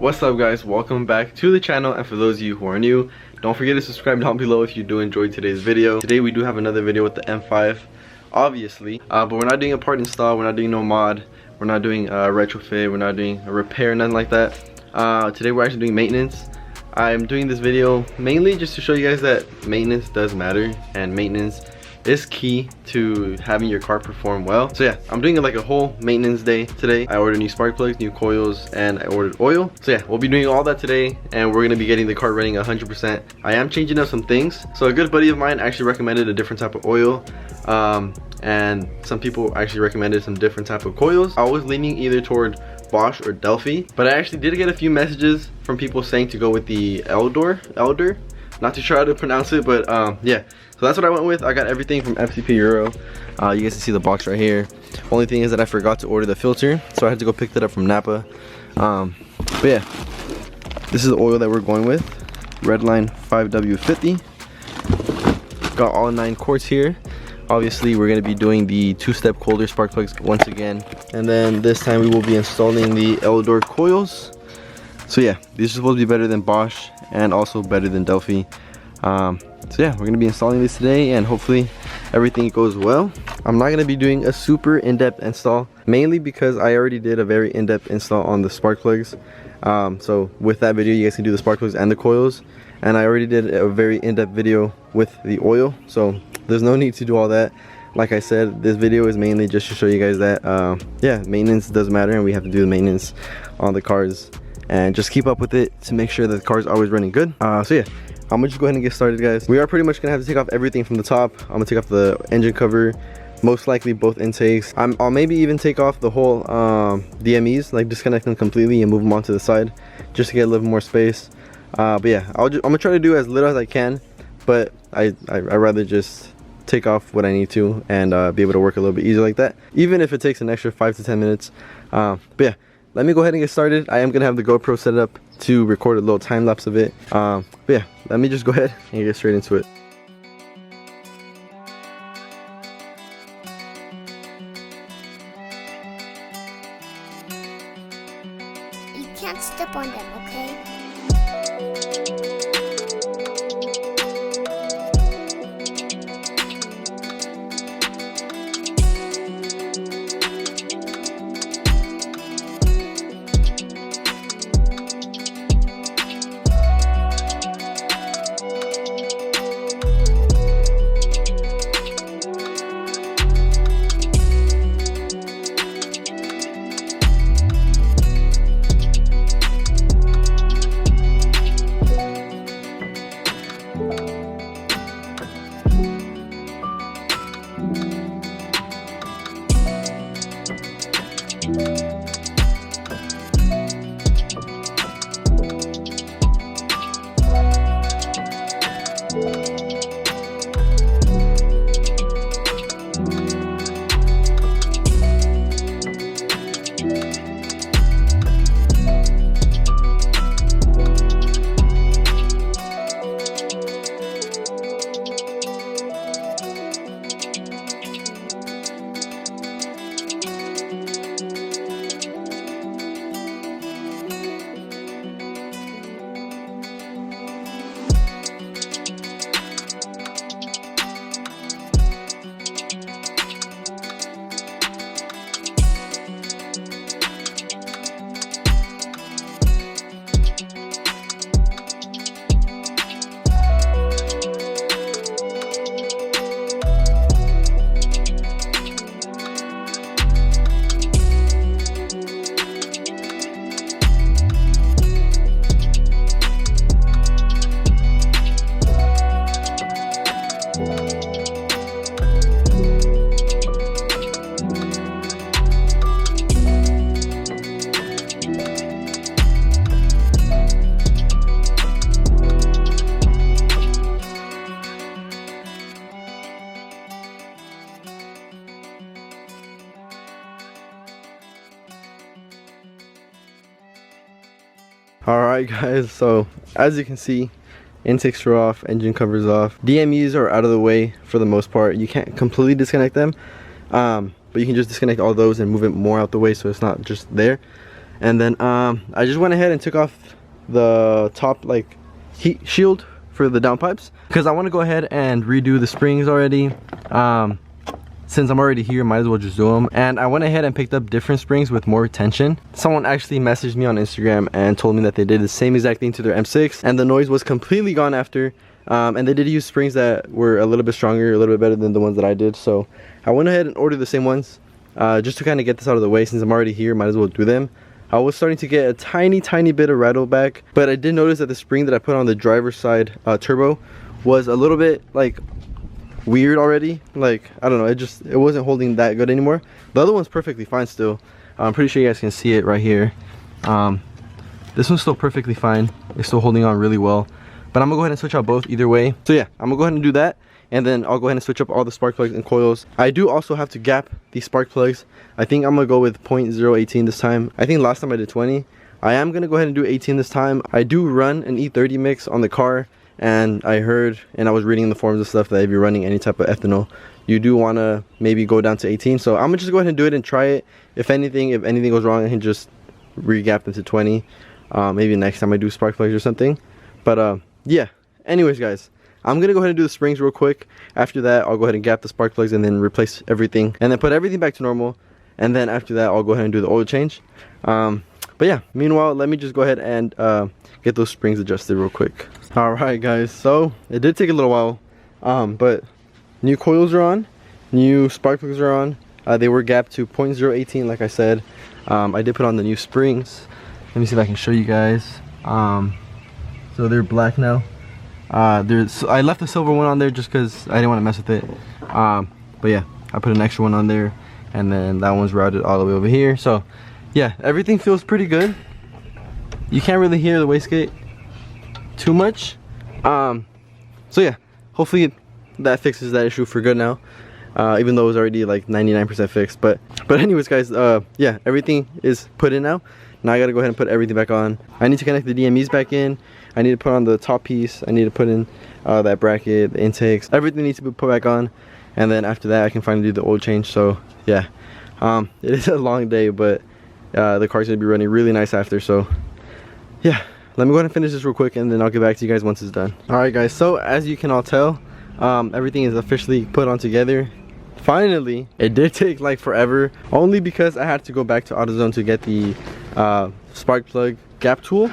What's up guys, welcome back to the channel, and for those of you who are new, don't forget to subscribe down below if you do enjoy today's video. Today we do have another video with the M5, obviously, but we're not doing a part install, we're not doing no mod, we're not doing a retrofit, we're not doing a repair, nothing like that. Today we're actually doing maintenance. I'm doing this video mainly just to show you guys that maintenance does matter, and maintenance is key to having your car perform well. So yeah, I'm doing like a whole maintenance day today. I ordered new spark plugs, new coils, and I ordered oil. So yeah, we'll be doing all that today, and we're gonna be getting the car running 100%. I am changing up some things. So a good buddy of mine actually recommended a different type of oil, and some people actually recommended some different type of coils. I was leaning either toward Bosch or Delphi, but I actually did get a few messages from people saying to go with the Elder, not too sure how to pronounce it, but yeah, so that's what I went with. I got everything from FCP Euro. You guys can see the box right here. Only thing is that I forgot to order the filter, so I had to go pick that up from Napa. But yeah, this is the oil that we're going with, Redline 5W50. Got all 9 quarts here. Obviously we're going to be doing the 2-step Kohler spark plugs once again, and then this time we will be installing the Eldor coils. So yeah, these are supposed to be better than Bosch and also better than Delphi. So yeah, we're gonna be installing this today, and hopefully everything goes well. I'm not gonna be doing a super in-depth install, mainly because I already did a very in-depth install on the spark plugs. So with that video you guys can do the spark plugs and the coils, and I already did a very in-depth video with the oil, so there's no need to do all that. Like I said, this video is mainly just to show you guys that yeah, maintenance does matter, and we have to do the maintenance on the cars and just keep up with it to make sure that the car is always running good. So yeah, I'm gonna just go ahead and get started, guys. We are pretty much gonna have to take off everything from the top. I'm gonna take off the engine cover, most likely both intakes. I'll maybe even take off the whole DMEs, like disconnect them completely and move them onto the side just to get a little more space. But yeah, I'm gonna try to do as little as I can, but I'd rather just take off what I need to and be able to work a little bit easier like that, even if it takes an extra 5 to 10 minutes. But yeah, let me go ahead and get started. I am gonna have the GoPro set up to record a little time lapse of it. But yeah, let me just go ahead and get straight into it. You can't step on them, okay? Alright guys, so as you can see, intakes are off, engine covers off, DMEs are out of the way for the most part. You can't completely disconnect them, but you can just disconnect all those and move it more out the way so it's not just there. And then I just went ahead and took off the top like heat shield for the downpipes because I want to go ahead and redo the springs already. Since I'm already here, might as well just do them. And I went ahead and picked up different springs with more tension. Someone actually messaged me on Instagram and told me that they did the same exact thing to their M6 and the noise was completely gone after. And they did use springs that were a little bit stronger, a little bit better than the ones that I did. So I went ahead and ordered the same ones just to kind of get this out of the way. Since I'm already here, might as well do them. I was starting to get a tiny bit of rattle back, but I did notice that the spring that I put on the driver's side turbo was a little bit like weird already. Like, I don't know, it wasn't holding that good anymore. The other one's perfectly fine still. I'm pretty sure you guys can see it right here. This one's still perfectly fine. It's still holding on really well, but I'm gonna go ahead and switch out both either way. So yeah, I'm gonna go ahead and do that, and then I'll go ahead and switch up all the spark plugs and coils. I do also have to gap these spark plugs. I think I'm gonna go with 0.018 this time. I think last time I did 20. I am gonna go ahead and do 18 this time. I do run an E30 mix on the car, and I heard and I was reading in the forums and stuff that if you're running any type of ethanol, you do want to maybe go down to 18. So I'm gonna just go ahead and do it and try it. If anything goes wrong, I can just re-gap them to 20. Maybe next time I do spark plugs or something. But yeah, anyways guys, I'm gonna go ahead and do the springs real quick. After that, I'll go ahead and gap the spark plugs and then replace everything and then put everything back to normal. And then after that, I'll go ahead and do the oil change. But yeah, meanwhile, let me just go ahead and get those springs adjusted real quick. Alright guys, so it did take a little while, but new coils are on, new spark plugs are on. They were gapped to 0.018 like I said. I did put on the new springs. Let me see if I can show you guys. So they're black now. I left the silver one on there just because I didn't want to mess with it. But yeah, I put an extra one on there, and then that one's routed all the way over here. So yeah, everything feels pretty good. You can't really hear the wastegate too much. So yeah, hopefully that fixes that issue for good now, even though it was already like 99% fixed. But anyways guys, yeah, everything is put in now. Now I gotta go ahead and put everything back on. I need to connect the DMEs back in. I need to put on the top piece. I need to put in that bracket, the intakes. Everything needs to be put back on, and then after that I can finally do the oil change. So yeah, it is a long day, but the car's gonna be running really nice after. So yeah, let me go ahead and finish this real quick, and then I'll get back to you guys once it's done. Alright guys, so as you can all tell, everything is officially put on together. Finally, it did take like forever, only because I had to go back to AutoZone to get the spark plug gap tool.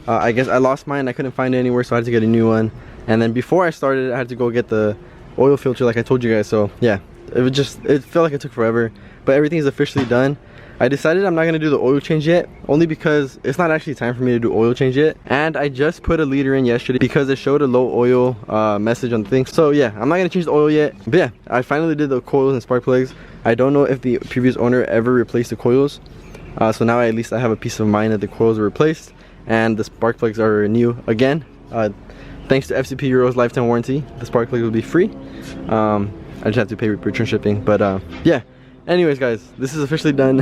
I guess I lost mine, I couldn't find it anywhere, so I had to get a new one. And then before I started, I had to go get the oil filter like I told you guys. So yeah, it felt like it took forever, but everything is officially done. I decided I'm not going to do the oil change yet, only because it's not actually time for me to do oil change yet. And I just put a liter in yesterday because it showed a low oil message on the thing. So yeah, I'm not going to change the oil yet. But yeah, I finally did the coils and spark plugs. I don't know if the previous owner ever replaced the coils. So now at least I have a peace of mind that the coils are replaced and the spark plugs are new again. Thanks to FCP Euro's lifetime warranty, the spark plugs will be free. I just have to pay return shipping, but yeah. Anyways guys, this is officially done.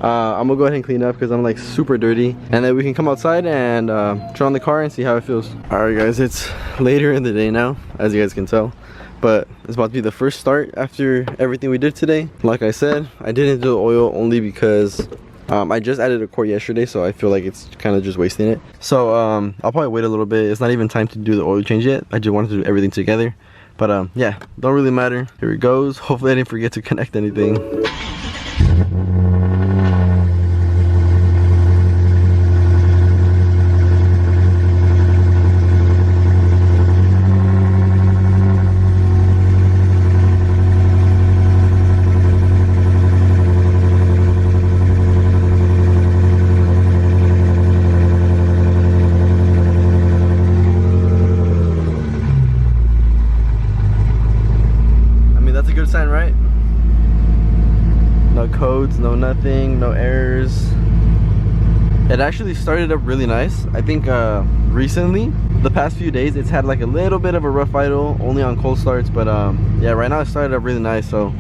I'm gonna go ahead and clean up because I'm like super dirty, and then we can come outside and try on the car and see how it feels. Alright guys, it's later in the day now, as you guys can tell, but it's about to be the first start after everything we did today. Like I said, I didn't do the oil only because I just added a quart yesterday, so I feel like it's kind of just wasting it. So I'll probably wait a little bit. It's not even time to do the oil change yet. I just wanted to do everything together. But yeah, don't really matter. Here it goes. Hopefully I didn't forget to connect anything. Sign, right? No codes, no nothing, no errors. It actually started up really nice. I think recently, the past few days, it's had like a little bit of a rough idle, only on cold starts, but yeah, right now it started up really nice. So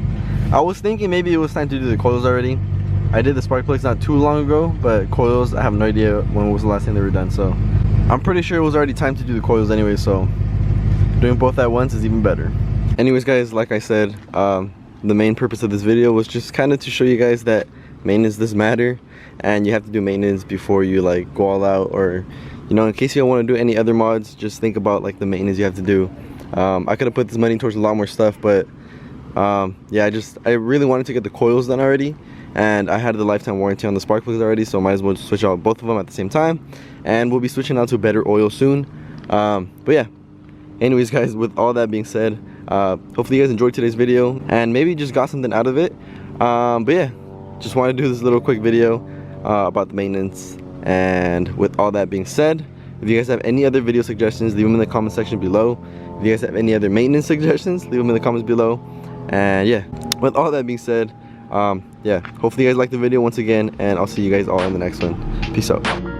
I was thinking maybe it was time to do the coils already. I did the spark plugs not too long ago, but coils, I have no idea when was the last time they were done. So I'm pretty sure it was already time to do the coils anyway, so doing both at once is even better. Anyways guys, like I said, the main purpose of this video was just kind of to show you guys that maintenance does matter, and you have to do maintenance before you like go all out, or you know, in case you don't want to do any other mods, just think about like the maintenance you have to do. I could have put this money towards a lot more stuff, but yeah, I really wanted to get the coils done already, and I had the lifetime warranty on the spark plugs already, so I might as well switch out both of them at the same time, and we'll be switching out to better oil soon. But yeah, anyways guys, with all that being said, hopefully you guys enjoyed today's video and maybe just got something out of it. But yeah, just wanted to do this little quick video about the maintenance. And with all that being said, if you guys have any other video suggestions, leave them in the comment section below. If you guys have any other maintenance suggestions, leave them in the comments below. And yeah, with all that being said, yeah, hopefully you guys liked the video once again, and I'll see you guys all in the next one. Peace out.